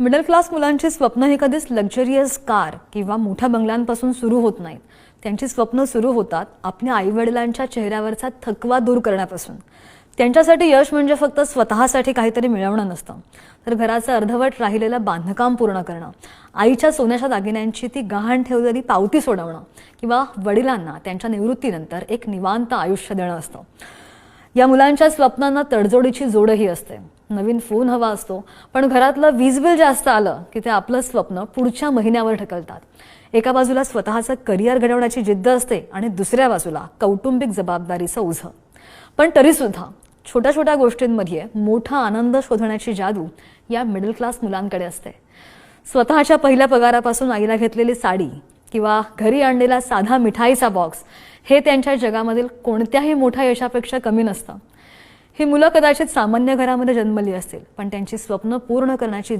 Middle class मुलांची स्वप्न ही कधीच लक्झरियस कार किंवा मोठ्या बंगल्यांपासून सुरू होत नाहीत. त्यांची स्वप्न सुरू होतात आपल्या आईवडिलांच्या चेहऱ्यावरचा थकवा दूर करण्यापासून. त्यांच्यासाठी यश म्हणजे फक्त स्वतःसाठी काहीतरी मिळवणं नसतं, तर घराचं अर्धवट राहिलेलं बांधकाम पूर्ण करणं, आईच्या सोन्याच्या दागिन्यांची ती गहाण ठेवलेली पावती सोडवणं किंवा वडिलांना त्यांच्या निवृत्तीनंतर एक निवांत आयुष्य देणं असतं. या मुलांच्या स्वप्नांना तडजोडीची जोडही असते. नवीन फोन हवा असतो, पण घरातलं वीज बिल जास्त आलं की ते आपलं स्वप्न पुढच्या महिन्यावर ढकलतात. एका बाजूला स्वतःचं करिअर घडवण्याची जिद्द असते आणि दुसऱ्या बाजूला कौटुंबिक जबाबदारीचं ओझं. पण तरीसुद्धा छोट्या छोट्या गोष्टींमध्ये मोठा आनंद शोधण्याची जादू या मिडल क्लास मुलांकडे असते. स्वतःच्या पहिल्या पगारापासून आईला घेतलेली साडी किंवा घरी आणलेला साधा मिठाईचा बॉक्स हे त्यांच्या जगामधील कोणत्याही मोठ्या यशापेक्षा कमी नसतं. ही मुलं कदाचित सामान्य घरामध्ये जन्मली असतील, पण त्यांची स्वप्न पूर्ण करण्याची